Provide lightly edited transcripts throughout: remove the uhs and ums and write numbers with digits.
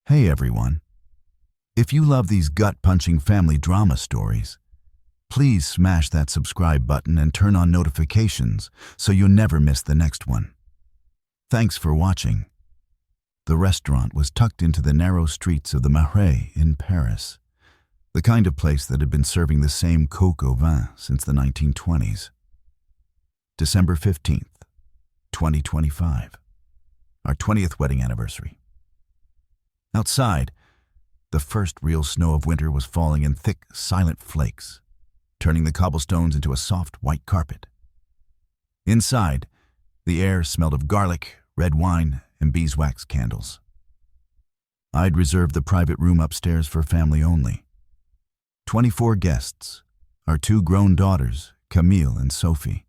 Hey everyone. If you love these gut-punching family drama stories, please smash that subscribe button and turn on notifications so you'll never miss the next one. Thanks for watching. The restaurant was tucked into the narrow streets of the Marais in Paris, the kind of place that had been serving the same coq au vin since the 1920s. December 15th, 2025, our 20th wedding anniversary. Outside, the first real snow of winter was falling in thick, silent flakes, turning the cobblestones into a soft white carpet. Inside, the air smelled of garlic, red wine, and beeswax candles. I'd reserved the private room upstairs for family only. 24 guests, our 2 grown daughters, Camille and Sophie.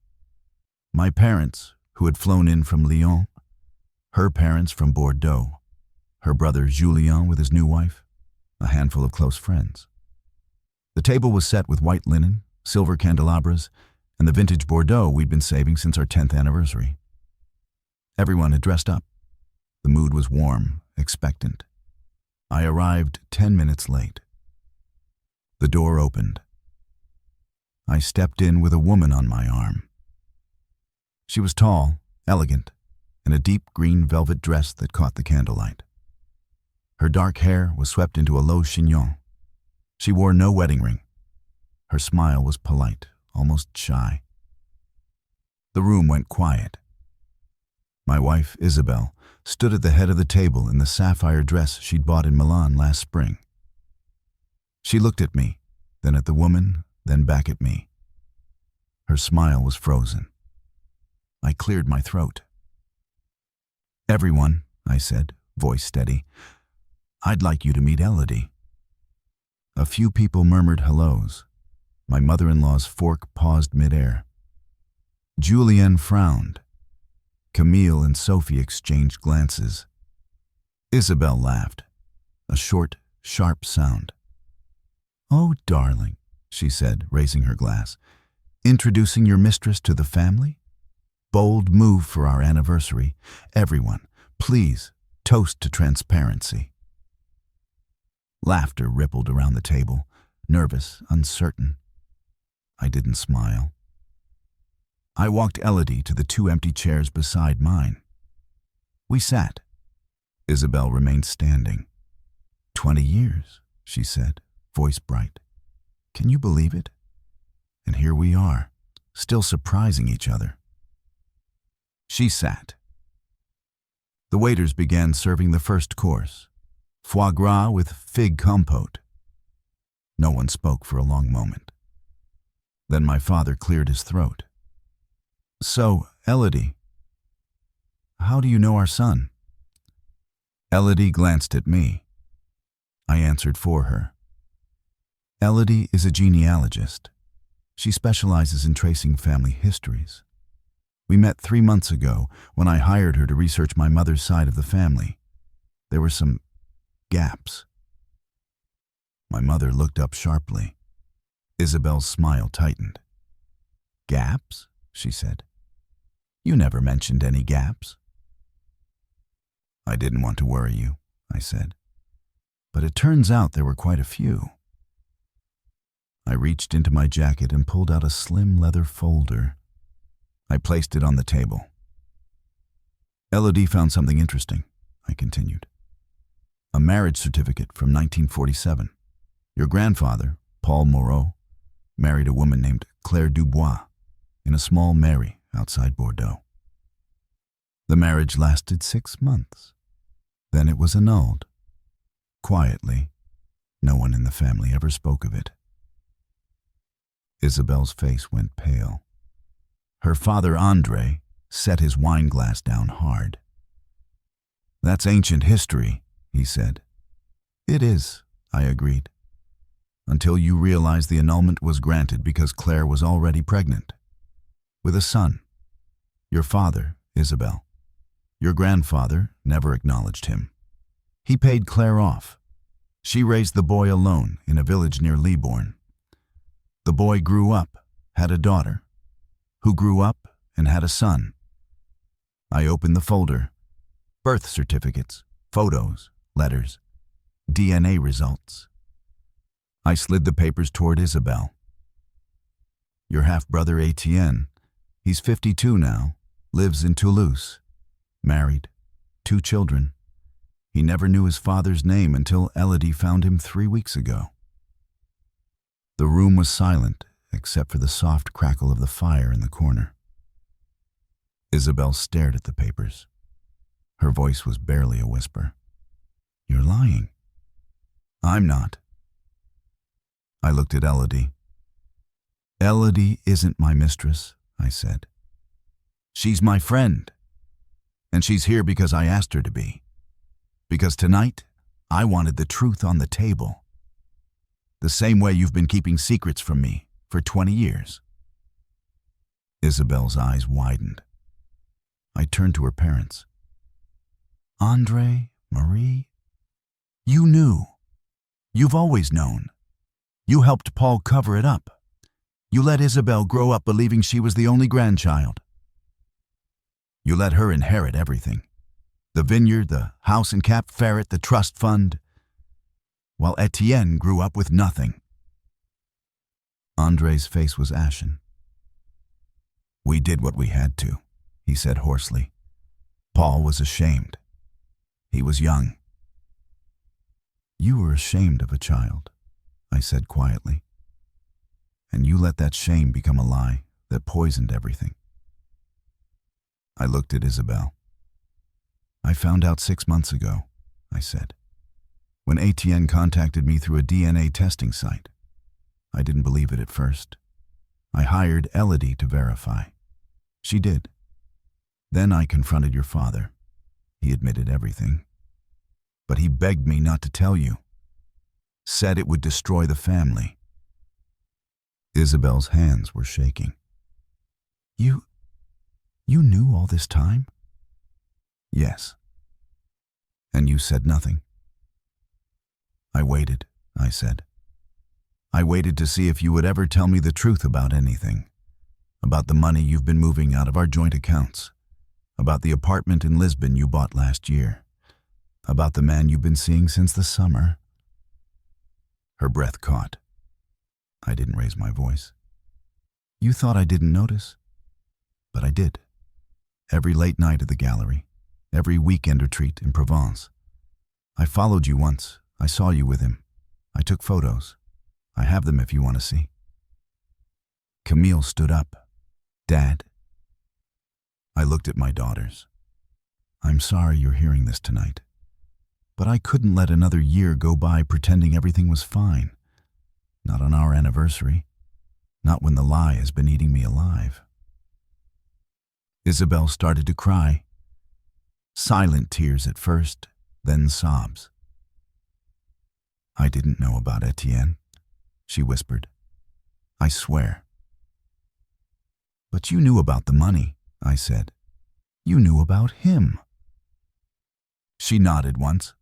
My parents, who had flown in from Lyon, her parents from Bordeaux, her brother Julien with his new wife, a handful of close friends. The table was set with white linen, silver candelabras, and the vintage Bordeaux we'd been saving since our 10th anniversary. Everyone had dressed up. The mood was warm, expectant. I arrived 10 minutes late. The door opened. I stepped in with a woman on my arm. She was tall, elegant, in a deep green velvet dress that caught the candlelight. Her dark hair was swept into a low chignon. She wore no wedding ring. Her smile was polite, almost shy. The room went quiet. My wife, Isabel, stood at the head of the table in the sapphire dress she'd bought in Milan last spring. She looked at me, then at the woman, then back at me. Her smile was frozen. I cleared my throat. "Everyone," I said, voice steady, "I'd like you to meet Elodie." A few people murmured hellos. My mother-in-law's fork paused midair. Julien frowned. Camille and Sophie exchanged glances. Isabel laughed, a short, sharp sound. "Oh, darling," she said, raising her glass, "introducing your mistress to the family? Bold move for our anniversary. Everyone, please, toast to transparency." Laughter rippled around the table, nervous, uncertain. I didn't smile. I walked Elodie to the 2 empty chairs beside mine. We sat. Isabel remained standing. 20 years, she said, voice bright. Can you believe it? And here we are, still surprising each other. She sat. The waiters began serving the first course, foie gras with fig compote. No one spoke for a long moment. Then my father cleared his throat. "So, Elodie, how do you know our son?" Elodie glanced at me. I answered for her. Elodie is a genealogist. She specializes in tracing family histories. We met 3 months ago when I hired her to research my mother's side of the family. There were some gaps. My mother looked up sharply. Isabel's smile tightened. "Gaps?" she said. "You never mentioned any gaps." "I didn't want to worry you," I said. "But it turns out there were quite a few." I reached into my jacket and pulled out a slim leather folder. I placed it on the table. "Elodie found something interesting," I continued. "A marriage certificate from 1947. Your grandfather, Paul Moreau, married a woman named Claire Dubois in a small mairie outside Bordeaux. The marriage lasted 6 months. Then it was annulled. Quietly, no one in the family ever spoke of it." Isabel's face went pale. Her father, André, set his wine glass down hard. "That's ancient history," he said. "It is," I agreed. "Until you realize the annulment was granted because Claire was already pregnant. With a son. Your father, Isabel. Your grandfather never acknowledged him. He paid Claire off. She raised the boy alone in a village near Libourne. The boy grew up, had a daughter, who grew up and had a son. I opened the folder. Birth certificates, photos, letters, DNA results. I slid the papers toward Isabel. Your half-brother Etienne, he's 52 now, lives in Toulouse, married, 2 children. He never knew his father's name until Elodie found him 3 weeks ago. The room was silent, except for the soft crackle of the fire in the corner. Isabel stared at the papers. Her voice was barely a whisper. You're lying. I'm not. I looked at Elodie. Elodie isn't my mistress, I said. She's my friend. And she's here because I asked her to be. Because tonight, I wanted the truth on the table. The same way you've been keeping secrets from me for 20 years. Isabel's eyes widened. I turned to her parents. Andre, Marie, you knew. You've always known. You helped Paul cover it up. You let Isabel grow up believing she was the only grandchild. You let her inherit everything. The vineyard, the house in Cap Ferret, the trust fund, while Etienne grew up with nothing. Andre's face was ashen. We did what we had to, he said hoarsely. Paul was ashamed. He was young. You were ashamed of a child, I said quietly. And you let that shame become a lie that poisoned everything. I looked at Isabel. I found out 6 months ago, I said, when Etienne contacted me through a DNA testing site. I didn't believe it at first. I hired Elodie to verify. She did. Then I confronted your father. He admitted everything. But he begged me not to tell you. Said it would destroy the family. Isabel's hands were shaking. You knew all this time? Yes. And you said nothing? I waited, I said. I waited to see if you would ever tell me the truth about anything. About the money you've been moving out of our joint accounts. About the apartment in Lisbon you bought last year. About the man you've been seeing since the summer. Her breath caught. I didn't raise my voice. You thought I didn't notice? But I did. Every late night at the gallery. Every weekend retreat in Provence. I followed you once. I saw you with him. I took photos. I have them if you want to see. Camille stood up. Dad. I looked at my daughters. I'm sorry you're hearing this tonight. But I couldn't let another year go by pretending everything was fine. Not on our anniversary. Not when the lie has been eating me alive. Isabel started to cry. Silent tears at first, then sobs. I didn't know about Etienne, she whispered. I swear. But you knew about the money, I said. You knew about him. She nodded once.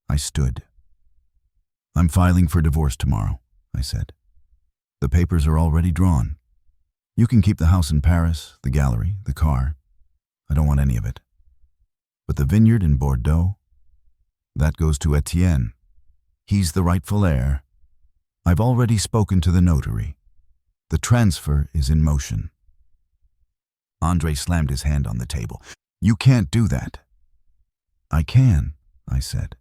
I stood. I'm filing for divorce tomorrow, I said. The papers are already drawn. You can keep the house in Paris, the gallery, the car. I don't want any of it. But the vineyard in Bordeaux, that goes to Etienne. He's the rightful heir. I've already spoken to the notary. The transfer is in motion. Andre slammed his hand on the table. You can't do that. I can, I said.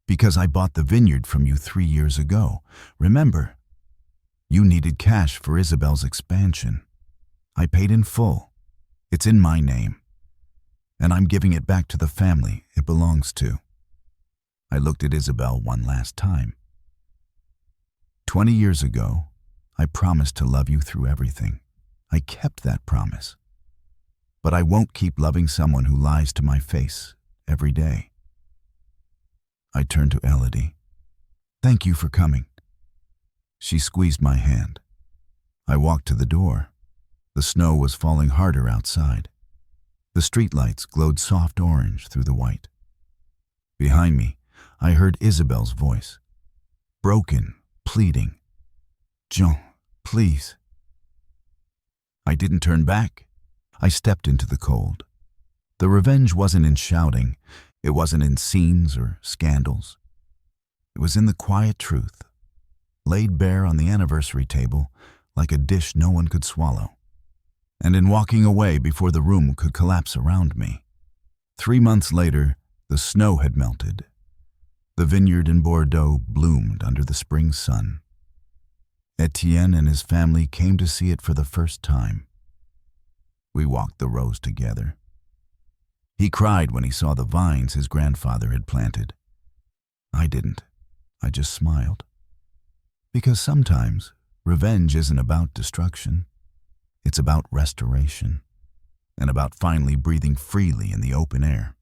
Because I bought the vineyard from you 3 years ago. Remember, you needed cash for Isabel's expansion. I paid in full. It's in my name. And I'm giving it back to the family it belongs to. I looked at Isabel one last time. 20 years ago, I promised to love you through everything. I kept that promise. But I won't keep loving someone who lies to my face every day. I turned to Elodie. Thank you for coming. She squeezed my hand. I walked to the door. The snow was falling harder outside. The streetlights glowed soft orange through the white. Behind me, I heard Isabel's voice. Broken, pleading. Jean, please. I didn't turn back. I stepped into the cold. The revenge wasn't in shouting. It wasn't in scenes or scandals. It was in the quiet truth, laid bare on the anniversary table like a dish no one could swallow, and in walking away before the room could collapse around me. 3 months later, the snow had melted. The vineyard in Bordeaux bloomed under the spring sun. Etienne and his family came to see it for the first time. We walked the rows together. He cried when he saw the vines his grandfather had planted. I didn't. I just smiled. Because sometimes revenge isn't about destruction. It's about restoration, and about finally breathing freely in the open air.